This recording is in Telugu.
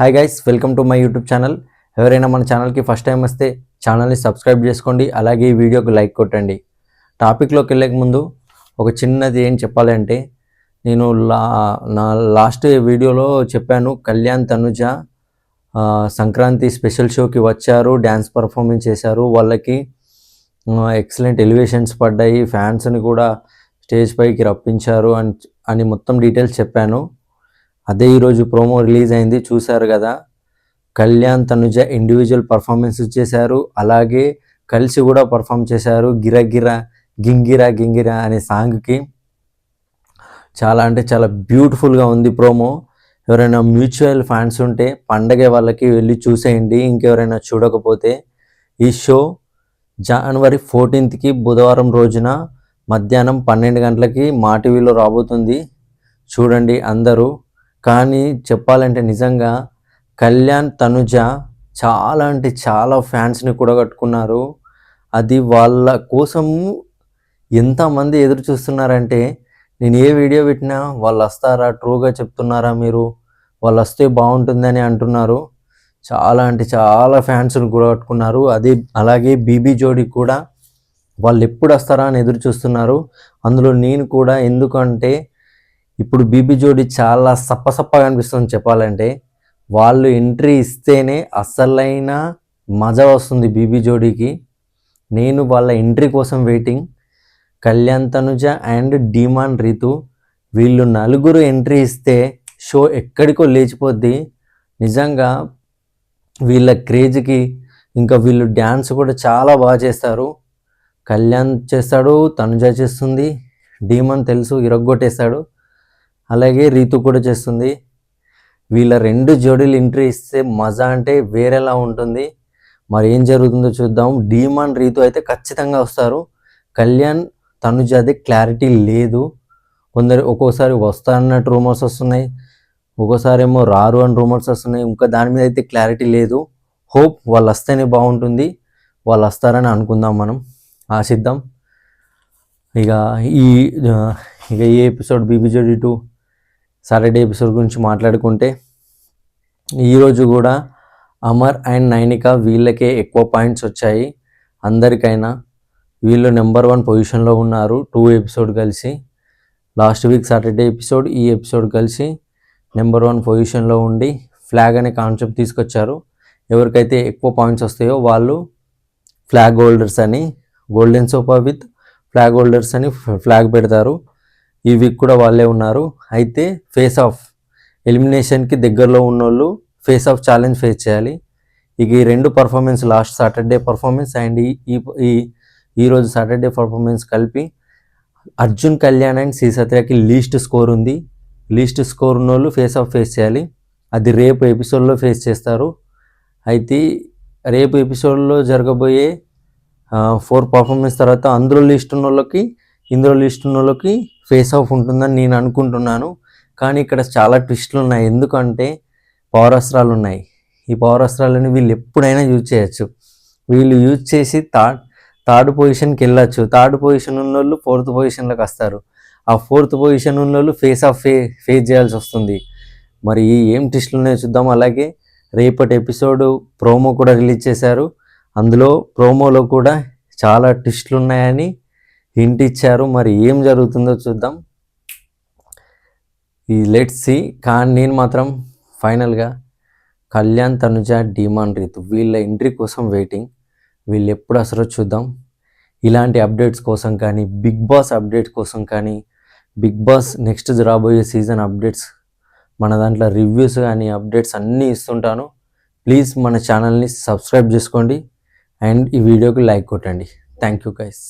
Hi guys, welcome to my YouTube channel. ఎవరైనా మన ఛానల్కి ఫస్ట్ టైం వస్తే ఛానల్ని సబ్స్క్రైబ్ చేసుకోండి, అలాగే ఈ వీడియోకి లైక్ కొట్టండి. టాపిక్లోకి వెళ్ళక ముందు ఒక చిన్నది ఏం చెప్పాలంటే, నేను నా లాస్ట్ వీడియోలో చెప్పాను, కళ్యాణ్ తనుజ సంక్రాంతి స్పెషల్ షోకి వచ్చారు, డ్యాన్స్ పర్ఫార్మెన్స్ చేశారు, వాళ్ళకి ఎక్సలెంట్ ఎలివేషన్స్ పడ్డాయి, ఫ్యాన్స్ని కూడా స్టేజ్ పైకి రప్పించారు అని మొత్తం డీటెయిల్స్ చెప్పాను. అదే ఈరోజు ప్రోమో రిలీజ్ అయింది, చూశారు కదా. కళ్యాణ్ తనుజ ఇండివిజువల్ పర్ఫార్మెన్స్ చేశారు, అలాగే కలిసి కూడా పర్ఫామ్ చేశారు. గిరగిర గింగిరా గింగిరా అనే సాంగ్కి చాలా అంటే చాలా బ్యూటిఫుల్గా ఉంది ప్రోమో. ఎవరైనా మ్యూచువల్ ఫ్యాన్స్ ఉంటే పండగ వాళ్ళకి వెళ్ళి చూసేయండి, ఇంకెవరైనా చూడకపోతే. ఈ షో జనవరి 14కి బుధవారం రోజున మధ్యాహ్నం 12 గంటలకి మా టీవీలో రాబోతుంది, చూడండి అందరూ. కానీ చెప్పాలంటే నిజంగా కళ్యాణ్ తనుజ చాలా అంటే చాలా ఫ్యాన్స్ని కూడగట్టుకున్నారు. అది వాళ్ళ కోసము ఎంతమంది ఎదురు చూస్తున్నారంటే, నేను ఏ వీడియో పెట్టినా వాళ్ళు వస్తారా, ట్రూగా చెప్తున్నారా మీరు, వాళ్ళు వస్తే బాగుంటుందని అంటున్నారు. చాలా అంటే చాలా ఫ్యాన్స్ని కూడగట్టుకున్నారు. అలాగే బీబీ జోడీ కూడా వాళ్ళు ఎప్పుడు వస్తారా అని ఎదురు చూస్తున్నారు. అందులో నేను కూడా, ఎందుకంటే ఇప్పుడు బీబీ జోడీ చాలా సప్పసప్పగా అనిపిస్తుంది చెప్పాలంటే. వాళ్ళు ఎంట్రీ ఇస్తేనే అసలైన మజా వస్తుంది బీబీ జోడీకి. నేను వాళ్ళ ఎంట్రీ కోసం waiting. Kalyan Tanuja and demon Rithu, వీళ్ళు నలుగురు ఎంట్రీ ఇస్తే షో ఎక్కడికో లేచిపోద్ది నిజంగా. వీళ్ళ క్రేజ్కి ఇంకా వీళ్ళు డ్యాన్స్ కూడా చాలా బాగా చేస్తారు. కళ్యాణ్ చేస్తాడు, తనుజ చేస్తుంది, డీమాన్ తెలుసు ఇరగ్గొట్టేస్తాడు, అలాగే రీతు కూడా చేస్తుంది. వీళ్ళ 2 జోడీలు ఎంట్రీ ఇస్తే మజా అంటే వేరేలా ఉంటుంది. మరి ఏం జరుగుతుందో చూద్దాం. డీమాన్ రీతు అయితే ఖచ్చితంగా వస్తారు. కళ్యాణ్ తనుజ అది క్లారిటీ లేదు. ఒక్కోసారి వస్తారన్నట్టు రూమర్స్ వస్తున్నాయి, ఒక్కోసారి ఏమో రారు అని రూమర్స్ వస్తున్నాయి. ఇంకా దాని మీద అయితే క్లారిటీ లేదు. హోప్ వాళ్ళు వస్తేనే బాగుంటుంది, వాళ్ళు వస్తారని అనుకుందాం, మనం ఆశిద్దాం. ఇక ఈ ఎపిసోడ్ బీబీ జోడీ 2 సాటర్డే ఎపిసోడ్ గురించి మాట్లాడుకుంటే, ఈరోజు కూడా అమర్ అండ్ నైనిక వీళ్ళకే ఎక్కువ పాయింట్స్ వచ్చాయి అందరికైనా. వీళ్ళు నెంబర్ 1 పొజిషన్లో ఉన్నారు 2 ఎపిసోడ్ కలిసి. లాస్ట్ వీక్ సాటర్డే ఎపిసోడ్, ఈ ఎపిసోడ్ కలిసి నెంబర్ 1 పొజిషన్లో ఉండి ఫ్లాగ్ అనే కాన్సెప్ట్ తీసుకొచ్చారు. ఎవరికైతే ఎక్కువ పాయింట్స్ వస్తాయో వాళ్ళు ఫ్లాగ్ హోల్డర్స్ అని, golden sofa with flag holders అని ఫ్లాగ్ పెడతారు. ఈ వీక్ కూడా వాళ్ళే ఉన్నారు. అయితే ఫేస్ ఆఫ్ ఎలిమినేషన్కి దగ్గరలో ఉన్నోళ్ళు ఫేస్ ఆఫ్ ఛాలెంజ్ ఫేస్ చేయాలి. ఇక ఈ 2 performance, last Saturday performance and ఈరోజు సాటర్డే పర్ఫార్మెన్స్ కలిపి Arjun Kalyan and Sri Satyaki least score ఉంది. లీస్ట్ స్కోర్ ఉన్నోళ్ళు ఫేస్ ఆఫ్ ఫేస్ చేయాలి. అది రేపు ఎపిసోడ్లో ఫేస్ చేస్తారు. అయితే రేపు ఎపిసోడ్లో జరగబోయే 4 పర్ఫార్మెన్స్ తర్వాత అందులో లిస్ట్ ఉన్న వాళ్ళకి, ఇందులో లిస్ట్ ఉన్న వాళ్ళకి ఫేస్ ఆఫ్ ఉంటుందని నేను అనుకుంటున్నాను. కానీ ఇక్కడ చాలా ట్విస్టులు ఉన్నాయి, ఎందుకంటే పవర్ అస్త్రాలు ఉన్నాయి. ఈ పవర్ అస్త్రాలని వీళ్ళు ఎప్పుడైనా యూజ్ చేయొచ్చు. వీళ్ళు యూజ్ చేసి థర్డ్ పొజిషన్కి వెళ్ళచ్చు. థర్డ్ పొజిషన్ ఉన్న వాళ్ళు 4th పొజిషన్లోకి వస్తారు. ఆ 4th పొజిషన్ ఉన్న వాళ్ళు ఫేస్ ఆఫ్ ఫేస్ చేయాల్సి వస్తుంది. మరి ఏం ట్విస్టులు ఉన్నాయో చూద్దాం. అలాగే రేపటి ఎపిసోడ్ ప్రోమో కూడా రిలీజ్ చేశారు. అందులో ప్రోమోలో కూడా చాలా ట్విస్టులు ఉన్నాయని హింట్ ఇచ్చారు. మరి ఏం జరుగుతుందో చూద్దాం. ఈ లెట్స్ సి. కానీ నేను మాత్రం ఫైనల్గా కళ్యాణ్ తనుజ, డీమాన్ రీతు వీళ్ళ ఎంట్రీ కోసం వెయిటింగ్. వీళ్ళు ఎప్పుడు అసలు చూద్దాం. ఇలాంటి అప్డేట్స్ కోసం కానీ, బిగ్ బాస్ అప్డేట్స్ కోసం కానీ, బిగ్ బాస్ నెక్స్ట్ రాబోయే సీజన్ అప్డేట్స్, మన దాంట్లో రివ్యూస్ కానీ అప్డేట్స్ అన్నీ ఇస్తుంటాను. ప్లీజ్ మన ఛానల్ని సబ్స్క్రైబ్ చేసుకోండి అండ్ ఈ వీడియోకి లైక్ కొట్టండి. Thank you guys.